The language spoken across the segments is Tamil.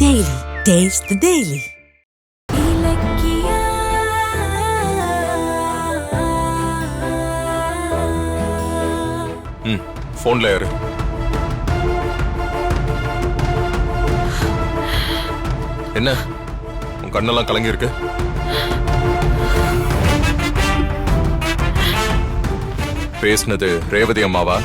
Daily. Taste the Daily. போன்ல யாரு? என்ன உன் கண்ணெல்லாம் கலங்கி இருக்கு? பேசினது ரேவதி அம்மாவா?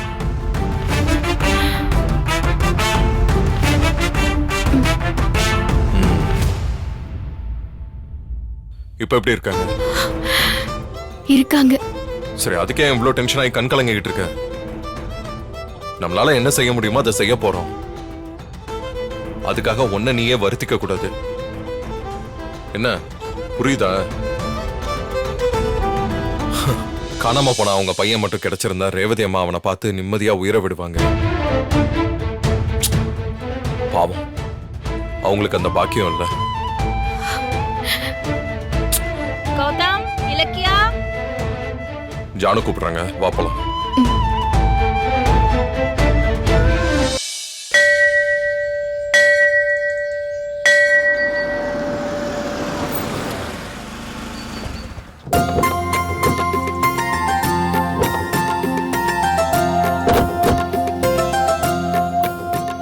இப்ப எப்படி இருக்காங்க? இருக்காங்க. சரி, அதுக்கே இவ்வளவு டென்ஷன் ஆகி கண் கலங்கிட்டு இருக்க? நம்மளால என்ன செய்ய முடியுமோ அதை செய்ய போறோம். அதுக்காக ஒன்ன நீயே வருத்திக்க கூடாது. என்ன புரியுதா? காணாம போனா அவங்க பையன் மட்டும் கிடைச்சிருந்தா ரேவதி அம்மா அவனை பார்த்து நிம்மதியா உயிரை விடுவாங்க. பாவம், அவங்களுக்கு அந்த பாக்கியம் இல்ல. கௌதம், இலக்கியா, ஜானு கூப்பிடுறாங்க, வா போலாம்.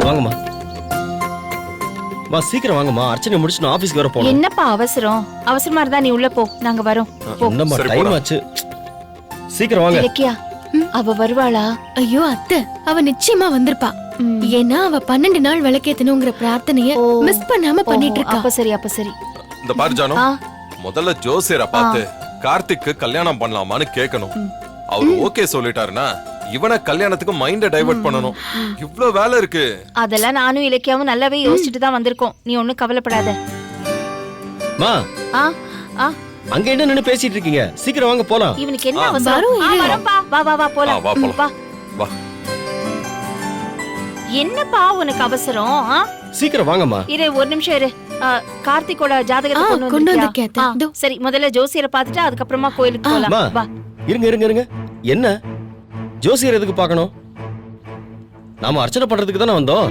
வாங்கம்மா, வா சீக்கிரம் வாங்கம்மா. அர்ச்சனை முடிச்சு நான் ஆபீஸ்க்கு வர போறேன். என்னப்பா அவசரம்? அவசரமா இருந்தா நீ உள்ள போ, நாங்க வரோம். போ. என்னம்மா சரி, டைம் போடா. ஆச்சு. சீக்கிரம் வாங்க. இலக்கியா, அவ வருவாளா? ஐயோ அத்தை, அவ நிச்சயமா வந்திருப்பா. ஏன்னா அவ 12 நாள் விளக்கேத்தணுங்கிற பிரார்த்தனைய ஓ. மிஸ் பண்ணாம பண்ணிட்டு இருக்கா. அப்ப சரி, அப்ப சரி. இந்த பாரு ஜானு, ஆ. முதல்ல ஜோசியரை பார்த்து கார்த்திக்கு கல்யாணம் பண்ணலாமான்னு கேட்கணும். அவரு ஓகே சொல்லிட்டாருன்னா இவனை கல்யாணத்துக்கு மைண்ட டைவர்ட் பண்ணணும். இவ்ளோ வேலை இருக்கு. அதெல்லாம் நானும் இலக்கியாவும் நல்லாவே யோசிச்சுட்டு தான் வந்திருக்கோம். நீ ஒண்ணும் கவலைப்படாத. மா, ஆ ஆ அங்க என்ன நின்னு பேசிட்டு இருக்கீங்க? சீக்கிரம் வாங்க போலாம். இவனுக்கு என்ன ஆ, அவசரம்? வரோம், இரு. வரோம்பா. வா வா வா போலாம். வா போலாம். வா. வா. என்னப்பா உனக்கு அவசரம்? சீக்கிரம் வாங்கம்மா. இரு, ஒரு நிமிஷம் இரு. கார்த்திகோட ஜாதகத்தை கொண்டு கொண்டு வந்திருக்கியா? வந்திருக்கேன். இதோ. சரி, முதல்ல ஜோசியரை பார்த்துட்டு அதுக்கப்புறமா கோயிலுக்கு மா, போலாம். வா. இருங்க இருங்க இருங்க. என்ன ஜோசியர் எதுக்கு பார்க்கணும்? நாம அர்ச்சனை பண்றதுக்கு தானே வந்தோம்.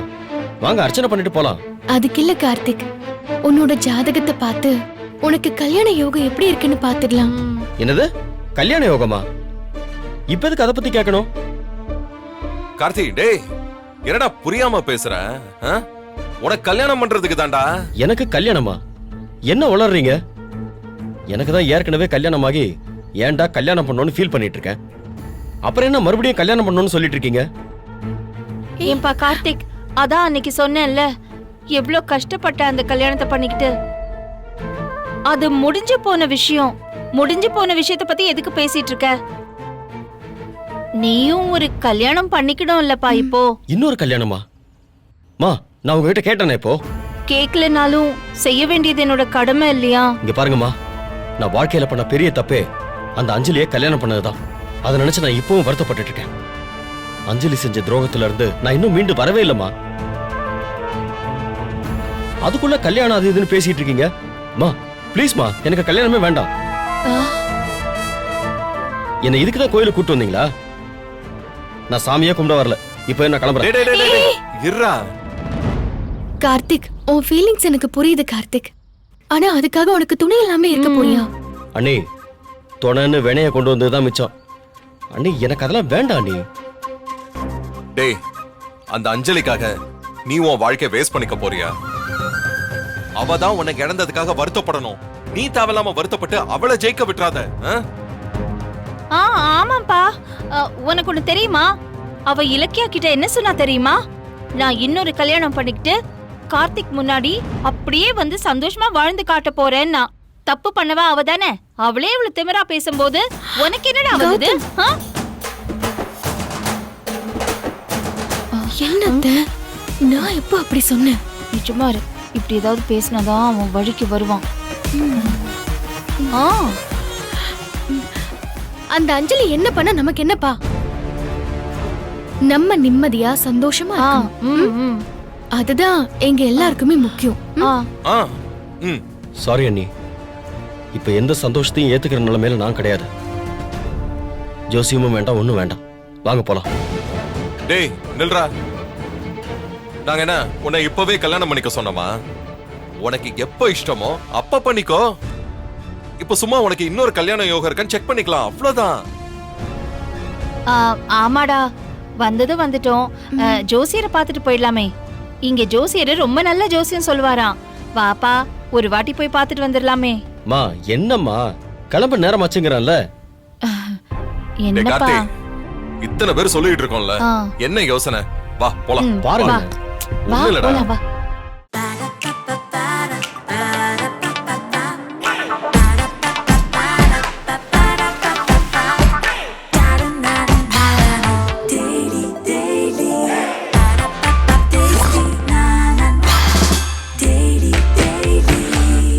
வாங்க அர்ச்சனை பண்ணிட்டு போலாம். அதுக்கு இல்ல கார்த்திக், உன்னோட ஜாதகத்தை பார்த்து உனக்கு கல்யாண யோகம் எப்படி இருக்குன்னு பாத்துடலாம். என்னது கல்யாண யோகமா? இப்ப எதுக்கு அதை பத்தி கேட்கணும்? கார்த்தி, டேய் என்னடா புரியாம பேசுற? உனக்கு கல்யாணம் பண்றதுக்கு தான்டா. எனக்கு கல்யாணமா? என்ன உளறீங்க? எனக்கு தான் ஏற்கனவே கல்யாணமாகி ஏன்டா கல்யாணம் பண்ணணும்னு ஃபீல் பண்ணிட்டு இருக்கேன். அப்புறம் என்ன மறுபடியும் கல்யாணம் பண்ணணும்னு சொல்லிட்டு இருக்கீங்க? ஏன்பா கார்த்திக், அதான் அன்னைக்கு சொன்னேன்ல, எவ்ளோ கஷ்டப்பட்ட அந்த கல்யாணத்தை பண்ணிக்கிட்டு. அது முடிஞ்சு போன விஷயம். முடிஞ்சு போன விஷயத்தை பத்தி எதுக்கு பேசிட்டு இருக்க? நீயும் ஒரு கல்யாணம் பண்ணிக்கணும் இல்லப்பா இப்போ. இன்னொரு கல்யாணமா? மா, நான் உங்ககிட்ட கேட்டேனே இப்போ. கேக்கலனாலும் செய்ய வேண்டியது என்னோட கடமை இல்லையா? இங்க பாருங்கம்மா, நான் வாழ்க்கையில பண்ண பெரிய தப்பே அந்த அஞ்சலியை கல்யாணம் பண்ணதுதான். அதை நினைச்சு நான் இப்பவும் வருத்தப்பட்டு இருக்கேன். அஞ்சலி செஞ்ச துரோகத்துல இருந்து நான் இன்னும் மீண்டு வரவே இல்லம்மா. அதுக்குள்ள கல்யாணம் அது இதுன்னு பேசிட்டு இருக்கீங்க. மா ப்ளீஸ்மா, எனக்கு கல்யாணமே வேண்டாம். என்ன இதுக்குதான் கோயிலுக்கு கூட்டு வந்தீங்களா? நான் சாமியே கும்பிட வரல. இப்போ என்ன கிளம்புறேன். டேய், டேய், டேய், இருடா. கார்த்திக், உன் ஃபீலிங்ஸ் எனக்கு புரியுது கார்த்திக். ஆனா அதுக்காக உனக்கு துணை இல்லாம இருக்க போறியா? அண்ணி, துணைன்னு வினைய கொண்டு வந்ததுதான் மிச்சம். அண்ணி, எனக்கு அதெல்லாம் வேண்டாம் அண்ணி. டேய், அந்த அஞ்சலிக்காக நீ உன் வாழ்க்கைய வேஸ்ட் பண்ணிக்க போறியா? அவதான் உனக்கு இழந்ததுக்காக வருத்தப்படணும். நீ தேவையில்லாம வருத்தப்பட்டு அவளை ஜெயிக்க விட்டுறாத. ஆமாப்பா. உனக்கு ஒண்ணு தெரியுமா? அவ இலக்கியா கிட்ட என்ன சொன்னா தெரியுமா? நான் இன்னொரு கல்யாணம் பண்ணிக்கிட்டு கார்த்திக் முன்னாடி அப்படியே வந்து சந்தோஷமா வாழ்ந்து காட்ட போறேன்னா. தப்பு பண்ணவா அவ தானே? அவளே இவ்வளவு திமிரா பேசும்போது உனக்கு என்னடா ஆகுது? என்னத்த நான் எப்ப அப்படி சொன்னேன்? நிஜமா இரு, இப்படி ஏதாவது பேசினாதான் அவன் வழிக்கு வருவான். அந்த அஞ்சலி என்ன பண்ண நமக்கு என்னப்பா? நம்ம நிம்மதியா சந்தோஷமா இருக்கணும். அதுதான் எங்க எல்லாருக்குமே முக்கியம். சாரி அண்ணி, இப்ப எந்த சந்தோஷத்தையும் ஏத்துக்கிற நிலைமையில நான் கிடையாது. ஜோசியமும் வேண்டாம், ஒண்ணும் வேண்டாம். வாங்க போலாம். டேய் நில்றா. நாங்க என்ன உன்னை இப்பவே கல்யாணம் பண்ணிக்க சொன்னோமா? உனக்கு எப்ப இஷ்டமோ அப்ப பண்ணிக்கோ. இப்ப சும்மா உனக்கு இன்னொரு கல்யாண யோகம் இருக்கான்னு செக் பண்ணிக்கலாம், அவ்வளவுதான். ஆமாடா, வந்தது வந்துட்டோம். ஜோசியரை பார்த்துட்டு போயிடலாமே. இங்க ஜோசியர் ரொம்ப நல்ல ஜோசியம் சொல்லுவாராம். வாப்பா, ஒரு வாட்டி போய் பார்த்துட்டு வந்துடலாமே. மா என்னம்மா கிளம்ப நேரமாச்சுங்கிறான்ல. டேய் என்னப்பா? கார்த்தி, இத்தனை பேர் சொல்லிட்டு இருக்கோம்ல, ஆ. என்ன யோசனை? வா போலாம். பாருங்க. வா, ஒண்ணும் இல்லடா. போலாம், வா.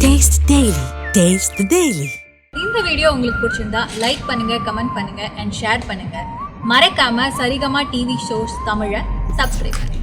Taste the Daily. Taste the Daily. இந்த வீடியோ உங்களுக்கு பிடிச்சிருந்தா லைக் பண்ணுங்க, கமெண்ட் பண்ணுங்க அண்ட் ஷேர் பண்ணுங்க. மறக்காம சரிகமா டிவி ஷோஸ் தமிழை சப்ஸ்கிரைப் பண்ணுங்க.